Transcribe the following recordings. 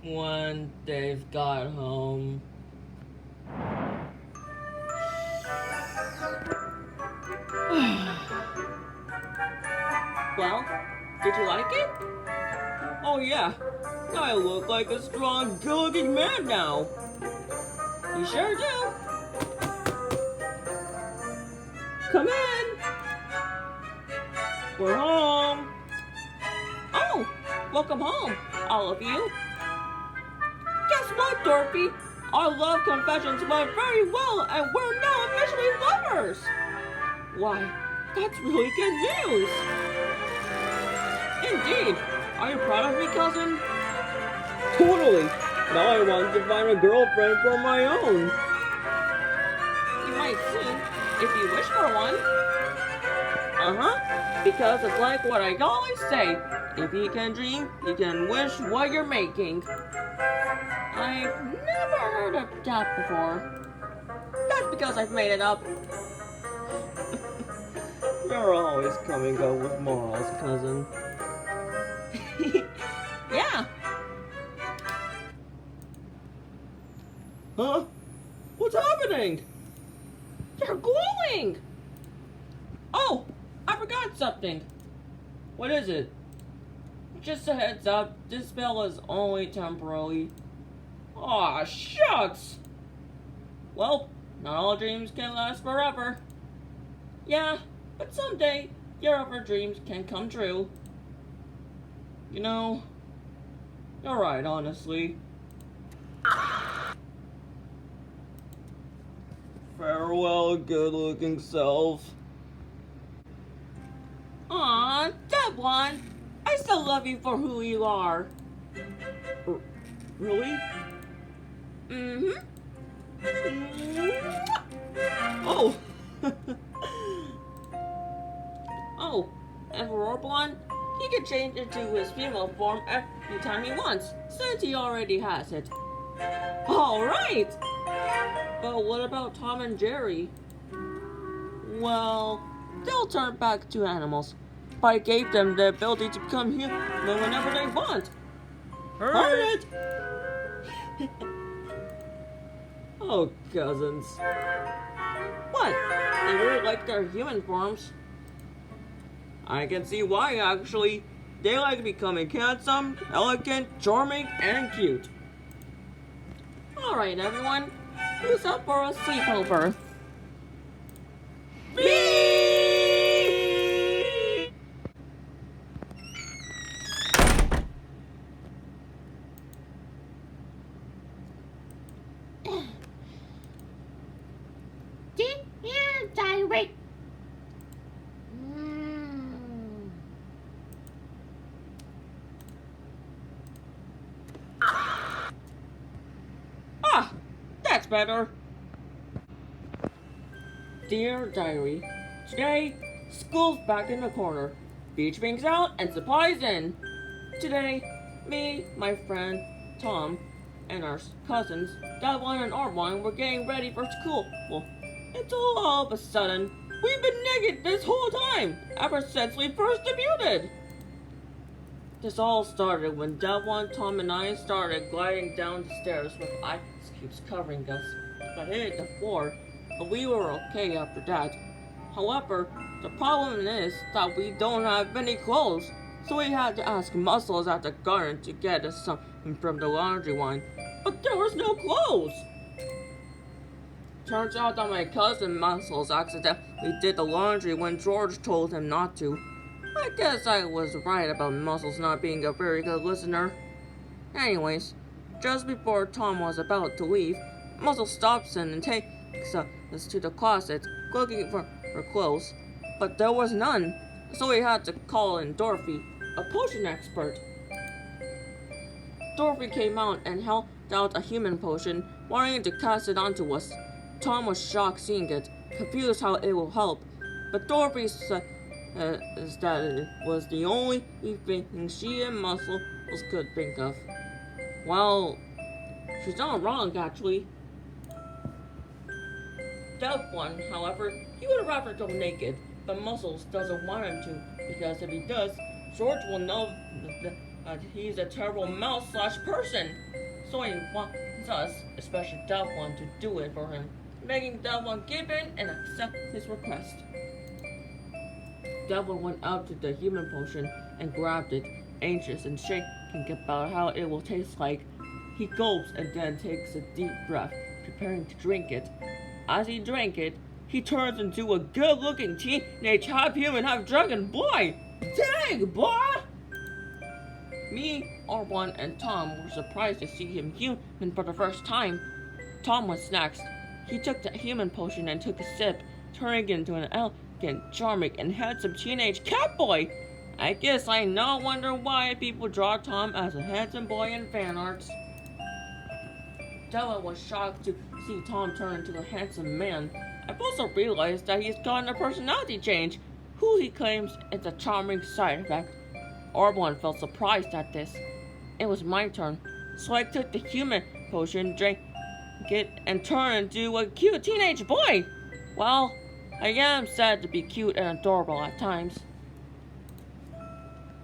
when they've got home. Well, did you like it? Oh yeah, I look like a strong, good-looking man now. You sure do. Come in. We're home. Oh, welcome home, all of you. Guess what, Dorothy? Our love confessions went very well, and we're now officially lovers. Why, that's really good news. Indeed. Are you proud of me, cousin? Totally. Now I want to find a girlfriend for my own. You might soon, if you wish for one. Because it's like what I always say. If you can dream, you can wish what you're making. I've never heard of that before. That's because I've made it up. You're always coming up with morals, cousin. Yeah. Huh? What's happening? You're glowing! Oh, I forgot something. What is it? Just a heads up, this spell is only temporary. Aw, shucks! Well, not all dreams can last forever. Yeah, but someday, your other dreams can come true. You know, you're right, honestly. Farewell, good-looking self. Aw, that one. I still love you for who you are. Really? Mm-hmm. Oh. Oh, and for Orblon, he can change into his female form every time he wants, since he already has it. Alright! But what about Tom and Jerry? Well, they'll turn back to animals. But I gave them the ability to become human whenever they want. Heard it! Oh, cousins. What? They really like their human forms. I can see why, actually. They like becoming handsome, elegant, charming, and cute. Alright, everyone. Who's up for a sleepover? Me! Dear diary. Ah, that's better. Dear Diary, today, school's back in the corner. Beach rings out and supplies in. Today, me, my friend, Tom, and our cousins, Davon and Arvon, were getting ready for school. Well, until all of a sudden, we've been naked this whole time, ever since we first debuted. This all started when Davon, Tom, and I started gliding down the stairs with ice cubes covering us. Got hit at the floor, but we were okay after that. However, the problem is that we don't have any clothes, so we had to ask Muscles at the garden to get us some from the laundry line. But there was no clothes! Turns out that my cousin Muscles accidentally did the laundry when George told him not to. I guess I was right about Muscles not being a very good listener. Anyways, just before Tom was about to leave, Muscles stops him and takes us to the closet, looking for clothes. But there was none, so we had to call in Dorothy, a potion expert. Dorothy came out and held out a human potion, wanting to cast it onto us. Tom was shocked seeing it, confused how it will help, but Dorothy said that it was the only thing she and Muscles could think of. Well, she's not wrong, actually. That one, however, he would rather go naked, but Muscles doesn't want him to, because if he does, George will know that he's a terrible mouse/person. so he wants us, especially that one, to do it for him, making that one give in and accept his request. That one went out to the human potion and grabbed it, anxious and shaking about how it will taste like. He gulps and then takes a deep breath, preparing to drink it. As he drank it, he turns into a good-looking teenage half-human, half-dragon boy! Dang, boy! Me, R1, and Tom were surprised to see him human for the first time. Tom was next. He took the human potion and took a sip, turning into an elegant, charming, and handsome teenage catboy. I guess I no wonder why people draw Tom as a handsome boy in fan arts. Della was shocked to see Tom turn into a handsome man. I've also realized that he's gotten a personality change, who he claims is a charming side effect. R1 felt surprised at this. It was my turn, so I took the human potion, drank it, and turned into a cute teenage boy. Well, I am said to be cute and adorable at times.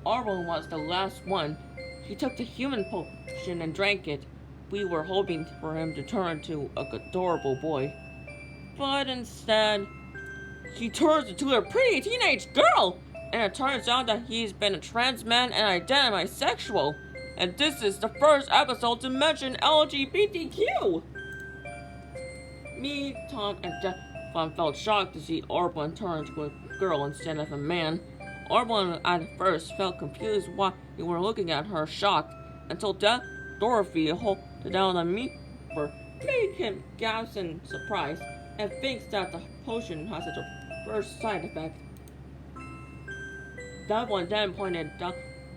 R1 was the last one. He took the human potion and drank it. We were hoping for him to turn into an adorable boy. But instead, he turns into a pretty teenage girl! And it turns out that he's been a trans man and identified bisexual. And this is the first episode to mention LGBTQ! Me, Tom, and Devon felt shocked to see R1 turn into a girl instead of a man. R1 at first felt confused why we were looking at her, shocked, until Dorothy held down on me for made him gasp in surprise and thinks that the potion has its first side effect. That one then pointed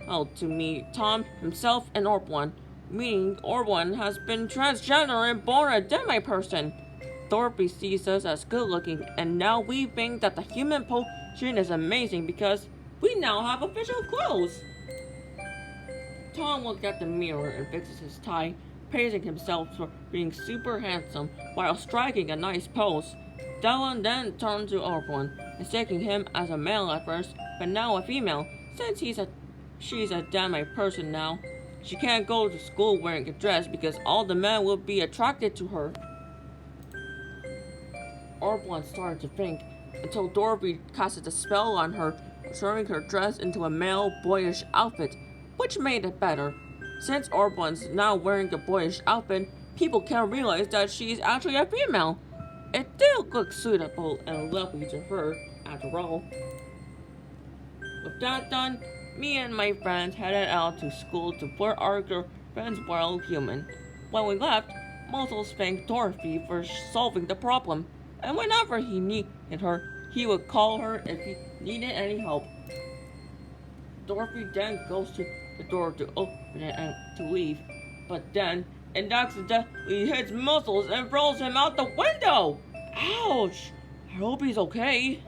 out to me, Tom, himself, and Orb1, meaning Orb1 has been transgender and born a demi-person. Dorothy sees us as good-looking, and now we think that the human potion is amazing because we now have official clothes. Tom looks at the mirror and fixes his tie, praising himself for being super handsome while striking a nice pose. Dylan then turned to Orb1, mistaking him as a male at first, but now a female, since she's a demi-person now. She can't go to school wearing a dress because all the men will be attracted to her. Orb1 started to think until Dorothy casted a spell on her, turning her dress into a male boyish outfit, which made it better. Since Orb1's now wearing a boyish outfit, people can't realize that she's actually a female. It did look suitable and lovely to her, after all. With that done, me and my friends headed out to school to flirt our girlfriends while human. When we left, Muscles thanked Dorothy for solving the problem, and whenever he needed her, he would call her if he needed any help. Dorothy then goes to the door to open it and to leave, but then it accidentally hits Muscles and throws him out the window! Ouch! I hope he's okay.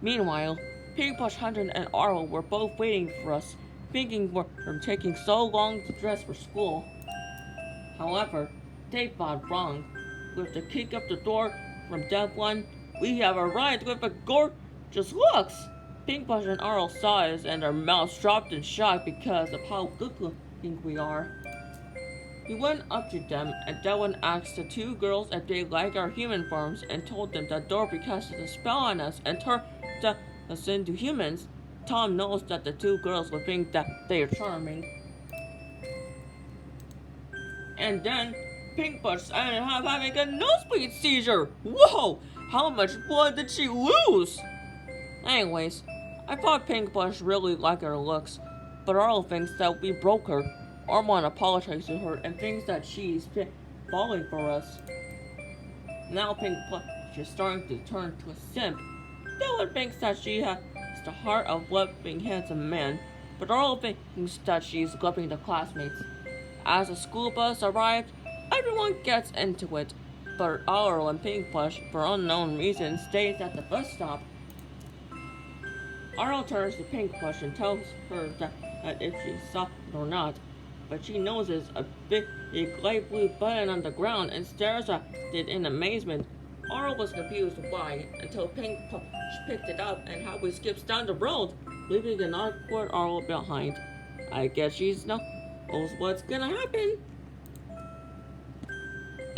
Meanwhile, PinkPlush100 and Arlo were both waiting for us, thinking we're taking so long to dress for school. However, they thought wrong. With the kick up the door from Dev 1, we have arrived with a gorgeous looks! PinkPlush and Arlo saw us and their mouths dropped in shock because of how good looking we are. We went up to them and Devon asked the two girls if they liked our human forms and told them that Dorothy casted a spell on us and turned us into humans. Tom knows that the two girls will think that they are charming. And then PinkPlush ended up having a nosebleed seizure! Whoa! How much blood did she lose? Anyways, I thought PinkPlush really liked her looks, but Arlo thinks that we broke her. Armand apologizes to her and thinks that she's falling for us. Now PinkPlush is starting to turn to a simp. Dylan thinks that she has the heart of loving handsome men, but Arlo thinks that she's loving the classmates. As the school bus arrived, everyone gets into it, but Arlo and PinkPlush, for unknown reasons, stays at the bus stop. Arlo turns to PinkPlush and tells her that if she saw it or not, but she notices a big light blue button on the ground and stares at it in amazement. Arlo was confused why, until PinkPlush picked it up and happily skips down the road, leaving an awkward Arlo behind. I guess she knows what's gonna happen.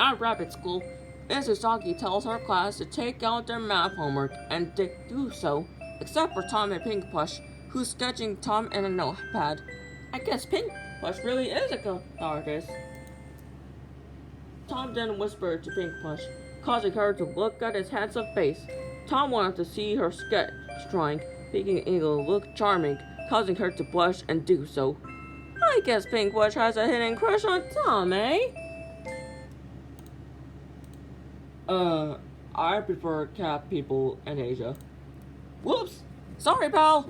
At rabbit school, Mrs. Doggy tells her class to take out their math homework, and they do so, except for Tom and Pink Plush, who's sketching Tom in a notepad. I guess Pink Plush really is a good artist. Tom then whispered to Pink Plush, causing her to look at his handsome face. Tom wanted to see her sketch drawing, making it look charming, causing her to blush and do so. I guess Pink Plush has a hidden crush on Tom, eh? I prefer cat people in Asia. Whoops! Sorry, pal!